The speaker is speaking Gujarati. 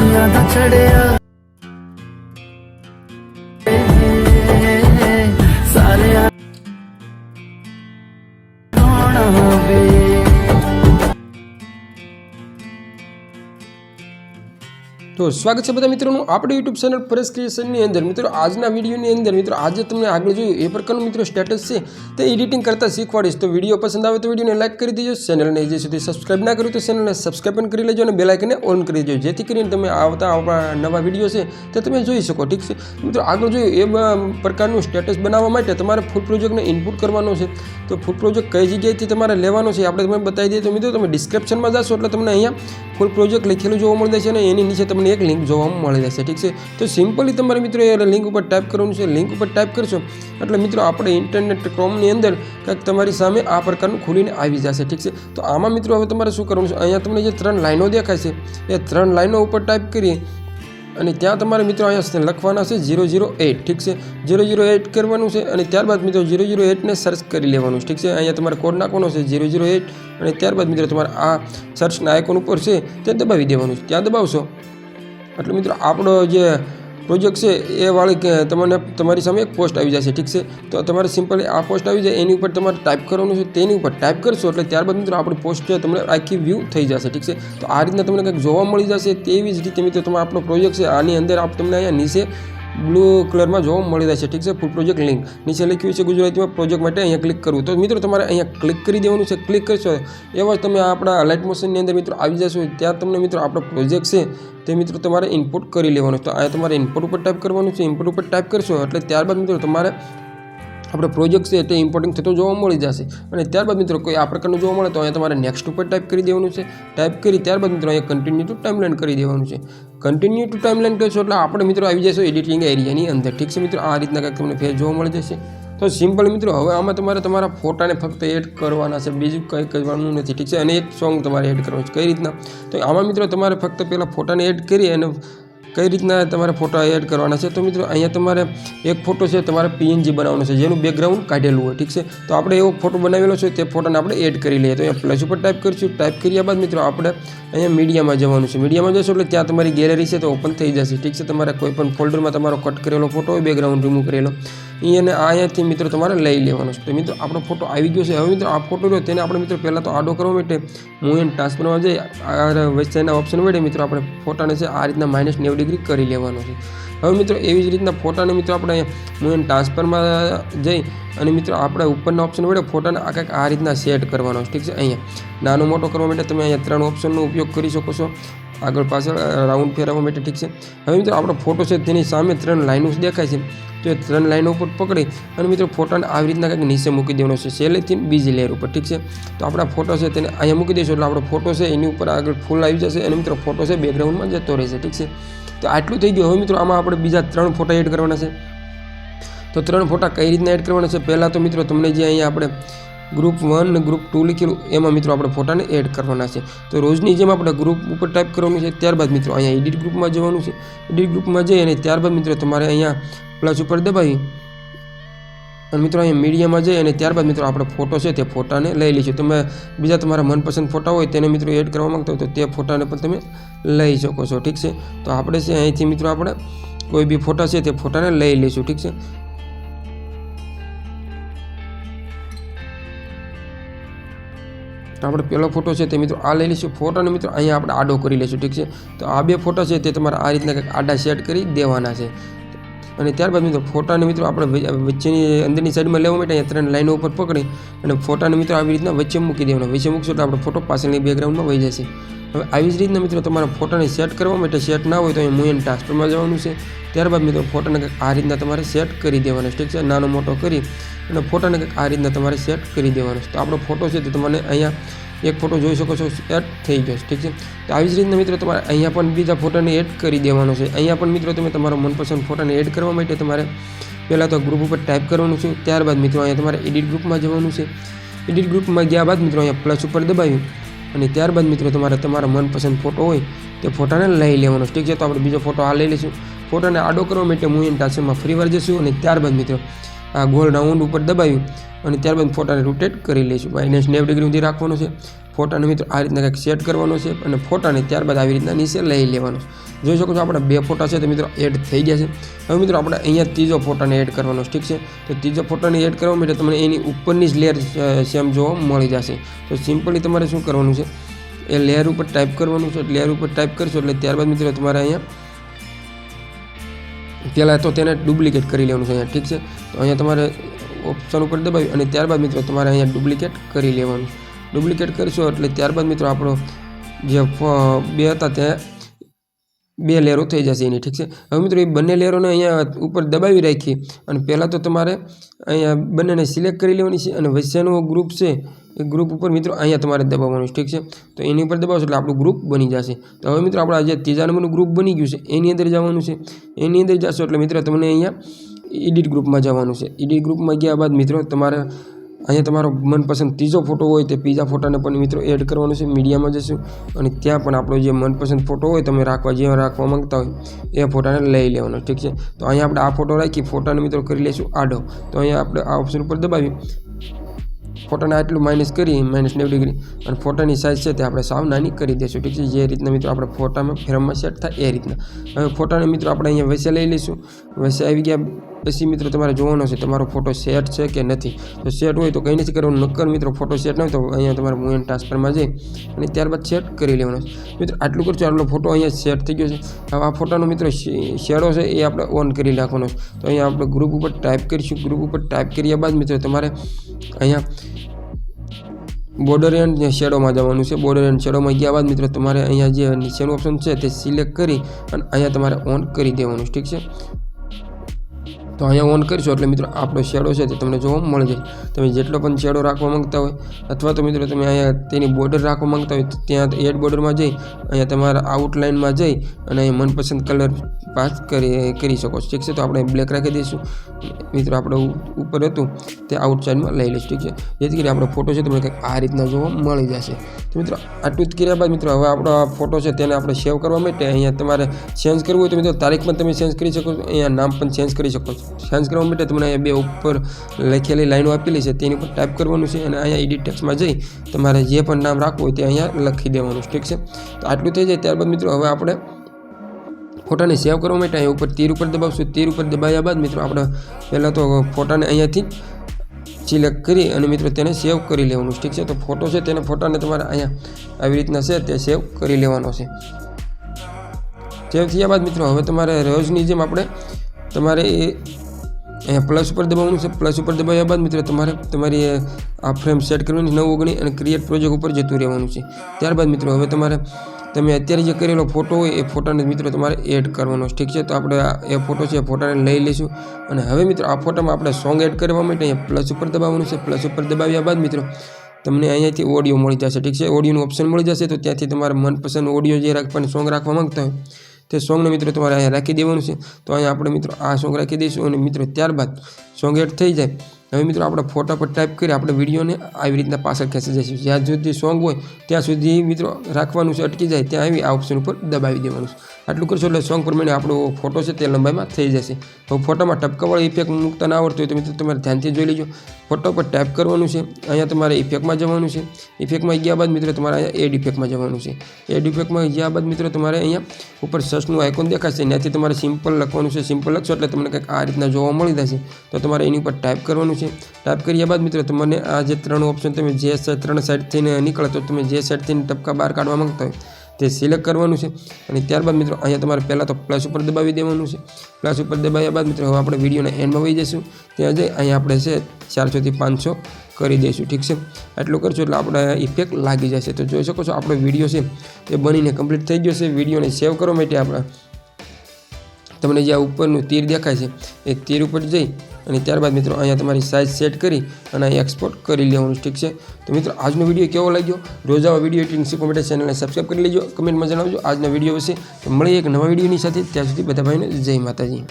खुशियां दा चढ़िया सारे तो स्वागत है बधा मित्रों आपणे यूट्यूब चैनल परेश क्रिएशन अंदर। मित्रों आजना वीडियो अंदर मित्रों आज तमने आगे जो ए प्रकार मित्रों स्टेटस है तो एडिटिंग करता शीखवाड़ीश। तो वीडियो पसंद आए तो वीडियो ने लाइक कर दीजिए, चैनल ने हजी सुधी सब्सक्राइब ना करो तो चैनल ने सब्सक्राइब कर लीजिए और बेल आइकन ऑन कर दीजिए जेथी करीने तमे आवता नवा वीडियो है तो तमे जोई सको। ठीक है मित्रों आगे जो ए प्रकार स्टेटस बनावा माटे तमारे फूल प्रोजेक्ट ने इनपुट करवानो है। तो फूल प्रोजेक्ट कई जगह तमारे लेवानो है आपणे तमने बताई दीए। तो मित्रों तमे डिस्क्रिप्शन में जाशो एटले तमने अहींया फूल प्रोजेक्ट लखेलुं जोवा मळी जशे ने एनी नीचे तमने एक लिंक जोवा मळी जशे। ठीक है तो सिम्पली तमारे मित्रों ए लिंक पर टाइप करवानुं छे। लिंक पर टाइप करशो एटले मित्रों आपणे इंटरनेट क्रोमनी अंदर कंईक तमारी सामे आ प्रकारनुं खुलीने आवी जशे। ठीक है तो आमां मित्रों हवे तमारे शुं करवानुं छे अहींया तमने जे 3 लाइनो देखाय छे ए 3 लाइनो उपर टाइप करीए અને ત્યાં તમારે મિત્રો અહીંયા લખવાના છે 008। ठीक છે 008 કરવાનું છે અને ત્યારબાદ મિત્રો 008 ને સર્ચ કરી લેવાનું છે। ઠીક છે અહીંયા તમારે કોડ નાખવાનો છે 008 અને ત્યારબાદ મિત્રો તમારે આ સર્ચના આઇકોન ઉપર છે તે દબાવી દેવાનું છે। ત્યાં દબાવશો એટલે મિત્રો આપણો જે प्रोजेक्ट से ए वाली तमने तमारी सामे एक पोस्ट आई जाए। ठीक है तो तमारे सिंपली आ पोस्ट आई जाए एनी ऊपर तमारे टाइप करवानुं छे तेनी ऊपर टाइप करशो एटले त्यारबाद मित्रों आपणी पोस्ट है तमने आखी व्यू थई जशे। ठीक है तो आ रीतना तमने कंईक जोवा मळी जशे। तेवी ज रीते मित्रों तमारो आपणो प्रोजेक्ट है आनी अंदर आप तमने अहींया नीचे ब्लू कलर में जोवा मळी जशे। ठीक है फूल प्रोजेक्ट लिंक नीचे लख्युं छे गुजराती में प्रोजेक्ट माटे अहींया क्लिक करवुं। तो मित्रों तमारे अहींया क्लिक करी देवानुं छे। क्लिक करशो एवा तमे आपणा लाइट मोशननी अंदर मित्रों आवी जशो त्यां तमने मित्रों आपणो प्रोजेक्ट है तो मित्रों तमारे इनपुट करी लेवानुं। तो आ तमारे इनपुट पर टाइप करवानुं छे। इनपुट पर टाइप करशो एटले त्यारबाद मित्रों तमारे આપણે પ્રોજેક્ટ છે તે ઇમ્પોર્ટિંગ થતો જોવા મળી જશે। અને ત્યારબાદ મિત્રો કોઈ આ પ્રકારનું જોવા મળે તો અહીંયા તમારે નેક્સ્ટ ઉપર ટાઈપ કરી દેવાનું છે। ટાઈપ કરી ત્યારબાદ મિત્રો અહીંયા કન્ટિન્યુ ટુ ટાઈમલાઈન કરી દેવાનું છે। કન્ટિન્યુ ટુ ટાઈમલાઈન કરશો એટલે આપણે મિત્રો આવી જશો એડિટિંગ એરિયાની અંદર। ઠીક છે મિત્રો આ રીતના કંઈક તમને ફેર જોવા મળી જશે। તો સિમ્પલ મિત્રો હવે આમાં તમારે તમારા ફોટાને ફક્ત એડ કરવાના છે, બીજું કંઈ કરવાનું નથી। ઠીક છે અને એક સોંગ તમારે એડ કરવાનું છે। કઈ રીતના તો આમાં મિત્રો તમારે ફક્ત પહેલાં ફોટાને એડ કરી અને कई रीतना तमारे फोटो एड करवाना है। तो मित्रों अहींया तमारे एक फोटो है तमारे पीएनजी बनाववानो छे जेनुं बेकग्राउंड काढेलुं होय। ठीक है तो आपणे एवो फोटो बनावेलो छे ते फोटोने आपणे एड करी लईए। तो अहींया प्लस पर टाइप करशुं। टाइप कर्या बाद मित्रों आपणे अहींया मीडियामां जवानुं छे। मीडियामां जशो એટલે ત્યાં તમારી ગેલેરી છે તો ઓપન થઈ જશે। ઠીક છે તમારે કોઈ પણ ફોલ્ડરમાં તમારો કટ કરેલો ફોટો હોય બેકગ્રાઉન્ડ રિમૂવ કરેલો એને અહીંયાથી મિત્રો તમારે લઈ લેવાનો છે। તો મિત્રો આપણો ફોટો આવી ગયો છે। હવે મિત્રો આ ફોટો રહ્યો તેને આપણે મિત્રો પહેલાં તો આડો કરવા માટે મૂવ એન્ડ ટ્રાન્સફરમાં જઈ આ વચ્ચેના ઓપ્શન વડે મિત્રો આપણે ફોટાને છે આ રીતના -90 ડિગ્રી કરી લેવાનો છે। હવે મિત્રો એવી જ રીતના ફોટાને મિત્રો આપણે મૂવ એન્ડ ટ્રાન્સફરમાં જઈ અને મિત્રો આપણે ઉપરના ઓપ્શન વડે ફોટાને આ કંઈક આ રીતના સેટ કરવાનો છે। ઠીક છે અહીંયા નાનો મોટો કરવા માટે તમે અહીંયા 3 ઓપ્શનનો ઉપયોગ કરી શકો છો આગળ પાછળ રાઉન્ડ ફેરવવા માટે। ઠીક છે હવે મિત્રો આપણો ફોટો છે તેની સામે 3 લાઈનો દેખાય છે तो ये 3 लाइनों पर पकड़ी और मित्रों फोटा ने आ रीतना कंईक नीचे मूकी देवानो छे सहेलेथी बीजी लेयर पर। ठीक है तो अपना फोटो है तेने अहींया मूकी दईशुं एटले आपणो फोटो है एनी उपर आगळ फूल आई जशे और मित्रों फोटो है बेकग्राउंड में जतो रहेशे। ठीक है तो आटलुं थई गयुं। हवे मित्रों आमां आपणे बीजा 3 फोटा एड करवाना छे। तो 3 फोटा कई रीतना एड करवाना छे पहला तो मित्रों तमने जे अहींया आपणे ग्रुप 1 ने ग्रुप 2 लिखेलुं एमां मित्रों आपणे फोटाने एड करवाना छे। तो रोजनी जेम आपणे ग्रुप पर टाइप करवानुं छे त्यारबाद मित्रों अहींया एडिट ग्रुप में जवानुं छे। एडिट ग्रुप में जई अने त्यारबाद मित्रों तमारे अहींया प्लस पर दबावी और मित्रों अहीं मीडिया में जाए और त्यारबाद मित्रों आपणे फोटो है तो फोटा ने लई लीशो। तमे बीजा तमारा मनपसंद फोटा होय तेने मित्रों एड करवा मांगता हो तो ते फोटा ने पण तमे लई शको छो। ठीक है तो आपणे से अहींथी मित्रों आपणे कोई भी फोटा है तो फोटा ने लई लईशुं। ठीक है तो આપણે પહેલો ફોટો છે તે મિત્રો આ લઈ લઈશું। ફોટાને મિત્રો અહીંયા આપણે આડો કરી લઈશું। ઠીક છે તો આ બે ફોટા છે તે તમારે આ રીતના કંઈક આડા સેટ કરી દેવાના છે। અને ત્યારબાદ મિત્રો ફોટાને મિત્રો આપણે વચ્ચેની અંદરની સાઈડમાં લેવા માટે અહીંયા 3 લાઈનો ઉપર પકડી અને ફોટાને મિત્રો આવી રીતના વચ્ચે મૂકી દેવાનો। વચ્ચે મૂકશો એટલે આપણો ફોટો પાછળની બેકગ્રાઉન્ડમાં વહી જશે। હવે આવી જ રીતના મિત્રો તમારા ફોટાને સેટ કરવા માટે સેટ ના હોય તો અહીંયા મૂવ એન્ડ ટ્રાન્સફરમાં જવાનું છે। ત્યારબાદ મિત્રો ફોટાને કંઈક આ રીતના તમારે સેટ કરી દેવાનો છે। ઠીક છે નાનો મોટો કરી અને ફોટાને કંઈક આ રીતના તમારે સેટ કરી દેવાનો છે। તો આપણો ફોટો છે તે તમને અહીંયા एक फोटो જોઈ શકો છો સેટ થઈ ગયો છે। ઠીક છે તો આવી જ રીતના મિત્રો તમારે અહીંયા પણ બીજા ફોટાને એડ કરી દેવાનો છે। અહીંયા પણ મિત્રો તમે તમારો મનપસંદ ફોટાને એડ કરવા માટે તમારે પહેલાં તો ગ્રુપ ઉપર ટાઈપ કરવાનું છે। ત્યારબાદ મિત્રો અહીંયા તમારે એડિટ ગ્રુપમાં જવાનું છે। એડિટ ગ્રુપમાં ગયા બાદ મિત્રો અહીંયા પ્લસ ઉપર દબાવ્યું અને ત્યારબાદ મિત્રો તમારે તમારો મનપસંદ ફોટો હોય તે ફોટાને લઈ લેવાનો છે। ઠીક છે તો આપણે બીજો ફોટો આ લઈ લઈશું। ફોટાને આડો કરવા માટે મૂવ એન્ડ ટ્રાન્સફરમાં ફરીવાર જઈશું અને ત્યારબાદ મિત્રો આ ગોલ રાઉન્ડ ઉપર દબાવ્યું અને ત્યારબાદ ફોટાને રોટેટ કરી લઈશું। -90 ડિગ્રી સુધી રાખવાનું છે। ફોટાને મિત્રો આ રીતના કંઈક સેટ કરવાનો છે અને ફોટાને ત્યારબાદ આવી રીતના નીચે લઈ લેવાનો છે. જોઈ શકો છો આપણા 2 ફોટા છે તો મિત્રો એડ થઈ ગયા છે. હવે મિત્રો આપણે અહીંયા ત્રીજો ફોટાને એડ કરવાનો છે. ઠીક છે, તો ત્રીજો ફોટાને એડ કરવા માટે તમને એની ઉપરની જ લેયર સેમ જોવા મળી જશે. તો સિમ્પલી તમારે શું કરવાનું છે, એ લેયર ઉપર ટાઈપ કરવાનું છે. લેયર ઉપર ટાઈપ કરશો એટલે ત્યારબાદ મિત્રો તમારે અહીંયા પહેલાં તો તેને ડુપ્લિકેટ કરી લેવાનું છે અહીંયા. ઠીક છે, તો અહીંયા તમારે ઓપ્શન ઉપર દબાવી અને ત્યારબાદ મિત્રો તમારે અહીંયા ડુપ્લિકેટ કરી લેવાનું. ડુપ્લિકેટ કરશો એટલે ત્યારબાદ મિત્રો આપણો જે 2 હતા ત્યાં 2 લેયરો થઈ જશે એની. ઠીક છે, હવે મિત્રો એ બંને લેયરોને અહીંયા ઉપર દબાવી રાખી અને પહેલાં તો તમારે અહીંયા બંનેને સિલેક્ટ કરી લેવાની છે અને વચ્ચેનો ગ્રુપ છે એ ગ્રુપ ઉપર મિત્રો અહીંયા તમારે દબાવવાનું છે. ઠીક છે, તો એની ઉપર દબાવશો એટલે આપણું ગ્રુપ બની જશે. તો હવે મિત્રો આપણા જે ત્રીજા નંબરનું ગ્રુપ બની ગયું છે એની અંદર જવાનું છે. એની અંદર જશો એટલે મિત્રો તમને અહીંયા એડિટ ગ્રુપમાં જવાનું છે. એડિટ ગ્રુપમાં ગયા બાદ મિત્રો તમારે અહીંયા તમારો મનપસંદ ત્રીજો ફોટો હોય તે ત્રીજા ફોટાને પણ મિત્રો એડ કરવાનો છે. મીડિયામાં જશું અને ત્યાં પણ આપણો જે મનપસંદ ફોટો હોય તમે જે રાખવા માંગતા હોય એ ફોટાને લઈ લેવાનો. ઠીક છે, તો અહીંયા આપણે આ ફોટો રાખી ફોટાને મિત્રો કરી લઈશું આડો. તો અહીંયા આપણે આ ઓપ્શન ઉપર દબાવી ફોટાને આટલું માઇનસ કરી -90 ડિગ્રી અને ફોટાની સાઇઝ છે તે આપણે સાવ નાની કરી દઈશું. ઠીક છે, જે રીતના મિત્રો આપણે ફોટામાં ફ્રેમમાં સેટ થાય એ રીતના. હવે ફોટાને મિત્રો આપણે અહીંયા વચ્ચે લઈ લઈશું. વચ્ચે આવી ગયા પછી મિત્રો તમારે જોવાનો છે તમારો ફોટો સેટ છે કે નથી. તો સેટ હોય તો કંઈ નથી કરવાનું. નક્કર મિત્રો ફોટો સેટ ન હોય તો અહીંયા તમારે મૂવ એન્ડ ટ્રાન્સફરમાં જઈ અને ત્યારબાદ સેટ કરી લેવાનો છે. મિત્રો આટલું કરશો આટલો ફોટો અહીંયા સેટ થઈ ગયો છે. હવે આ ફોટાનો મિત્રો શેડો છે એ આપણે ઓન કરી નાખવાનો છે. તો અહીંયા આપણે ગ્રુપ ઉપર ટાઈપ કરીશું. ગ્રુપ ઉપર ટાઈપ કર્યા બાદ મિત્રો તમારે અહીંયા બોર્ડર એન્ડ શેડોમાં જવાનું છે. બોર્ડર એન્ડ શેડોમાં ગયા બાદ મિત્રો તમારે અહીંયા જે નીચેનું ઓપ્શન છે તે સિલેક્ટ કરી અને અહીંયા તમારે ઓન કરી દેવાનું છે. ઠીક છે, તો અહીંયા ઓન કરીશો એટલે મિત્રો આપણો શેડો છે તે તમને જોવા મળી જાય. તમે જેટલો પણ શેડો રાખવા માંગતા હોય અથવા તો મિત્રો તમે અહીંયા તેની બોર્ડર રાખવા માંગતા હોય તો ત્યાં એડ બોર્ડરમાં જઈ અહીંયા તમારા આઉટલાઇનમાં જઈ અને અહીંયા મનપસંદ કલર પાસ કરી શકો છો. ઠીક છે, તો આપણે બ્લેક રાખી દઈશું. મિત્રો આપણે ઉપર હતું તે આઉટ સાઈડમાં લઈ લઈશું. ઠીક છે, જેથી કરી આપણો ફોટો છે તમને કંઈક આ રીતના જોવા મળી જશે. તો મિત્રો આટલું જ કર્યા બાદ મિત્રો હવે આપણો ફોટો છે તેને આપણે સેવ કરવા માટે અહીંયા તમારે ચેન્જ કરવું હોય તો મિત્રો તારીખ પણ તમે ચેન્જ કરી શકો છો. અહીંયા નામ પણ ચેન્જ કરી શકો છો. ચેન્જ કરવા માટે તમને અહીંયા 2 ઉપર લખેલી લાઈનો આપેલી છે તેની ઉપર ટાઈપ કરવાનું છે અને અહીંયા એડિટ ટેક્સ્ટમાં જઈ તમારે જે પણ નામ રાખવું હોય તે અહીંયા લખી દેવાનું છે. ઠીક છે, તો આટલું થઈ જાય ત્યારબાદ મિત્રો હવે આપણે ફોટાને સેવ કરવા માટે અહીંયા ઉપર તીર ઉપર દબાવશું. તીર ઉપર દબાવ્યા બાદ મિત્રો આપણે પહેલાં તો ફોટાને અહીંયાથી સિલેક્ટ કરી અને મિત્રો તેને સેવ કરી લેવાનું. ઠીક છે, તો ફોટો છે તેને ફોટાને તમારે અહીંયા આવી રીતના છે તે સેવ કરી લેવાનો છે. સેવ થયા બાદ મિત્રો હવે તમારે રોજની જેમ આપણે તમારે અહીંયા પ્લસ ઉપર દબાવવાનું છે. પ્લસ ઉપર દબાવ્યા બાદ મિત્રો તમારે તમારી આ ફ્રેમ સેટ કરવાની 9 ગણી અને ક્રિએટ પ્રોજેક્ટ ઉપર જતું રહેવાનું છે. ત્યારબાદ મિત્રો હવે તમે અત્યારે જે કરેલો ફોટો હોય એ ફોટાને મિત્રો તમારે એડ કરવાનો છે. ઠીક છે, તો આપણે એ ફોટો છે એ ફોટાને લઈ લઈશું અને હવે મિત્રો આ ફોટામાં આપણે સોંગ એડ કરવા માટે અહીંયા પ્લસ ઉપર દબાવવાનું છે. પ્લસ ઉપર દબાવ્યા બાદ મિત્રો તમને અહીંયાથી ઓડિયો મળી જશે. ઠીક છે, ઓડિયોનું ઓપ્શન મળી જશે. તો ત્યાંથી તમારા મનપસંદ ઓડિયો જે રાખવાની સોંગ રાખવા માંગતા હોય તે સોંગને મિત્રો તમારે અહીંયા રાખી દેવાનું છે. તો અહીંયા આપણે મિત્રો આ સોંગ રાખી દઈશું અને મિત્રો ત્યારબાદ સોંગ એડ થઈ જાય હવે મિત્રો આપણે ફોટા પર ટાઈપ કરી આપણે વિડીયોને આવી રીતના પાછળ ખેંચી જઈશું. જ્યાં સુધી સોંગ હોય ત્યાં સુધી મિત્રો રાખવાનું છે. અટકી જાય ત્યાં આવી આ ઓપ્શન ઉપર દબાવી દેવાનું છે. આટલું કરશો એટલે સોંગ પ્રમાણે આપણો ફોટો છે તે લંબાઈમાં થઈ જશે. હવે ફોટામાં ટપકાવાળી ઇફેક્ટ મૂકતા ના આવડતું હોય તો મિત્રો તમારે ધ્યાનથી જોઈ લેજો. ફોટો પર ટાઈપ કરવાનું છે. અહીંયા તમારે ઇફેક્ટમાં જવાનું છે. ઇફેક્ટમાં ગયા બાદ મિત્રો તમારે અહીંયા એડ ઇફેક્ટમાં જવાનું છે. એડ ઇફેક્ટમાં ગયા બાદ મિત્રો તમારે અહીંયા ઉપર સર્ચનું આઇકોન દેખાશે. ત્યાંથી તમારે સિમ્પલ લખવાનું છે. સિમ્પલ લખશો એટલે તમને કંઈક આ રીતના જોવા મળી જશે. તો તમારે એની ઉપર ટાઈપ કરવાનું છે. ટાઈપ કર્યા બાદ મિત્રો તમને આ જે 3 ઓપ્શન તમે જે 3 સાઈડ થઈને નીકળે તો તમે જે સાઈડ થઈને ટપકા બહાર કાઢવા માંગતા હોય તે સિલેક્ટ કરવાનું છે અને ત્યારબાદ મિત્રો અહીંયા તમારે પહેલાં તો પ્લસ ઉપર દબાવી દેવાનું છે. પ્લસ ઉપર દબાવ્યા બાદ મિત્રો હવે આપણે વિડીયોના એન્ડમાં વહી જઈશું. ત્યાં જઈ અહીંયા આપણે છે 400 થી 500 કરી દઈશું. ઠીક છે, એટલું કરશું એટલે આપણે ઇફેક્ટ લાગી જશે. તો જોઈ શકો છો આપણો વિડીયો છે તે બનીને કમ્પ્લીટ થઈ ગયો છે. વિડીયોને સેવ કરવા માટે આપણે તમને જે ઉપરનું તીર દેખાય છે એ તીર ઉપર જઈ અને ત્યારબાદ મિત્રો અહીંયા તમારી સાઇઝ સેટ કરી અને અહીં એક્સપોર્ટ કરી લેવાનું. ઠીક છે, તો મિત્રો આજનો વિડીયો કેવો લાગ્યો? રોજ આવા વિડીયો એડિટિંગ શીખવા માટે ચેનલને સબસ્ક્રાઈબ કરી લેજો. કમેન્ટમાં જણાવજો આજના વિડીયો વિશે. તો મળીએ એક નવા વિડીયોની સાથે. ત્યાં સુધી બધા ભાઈને જય માતાજી.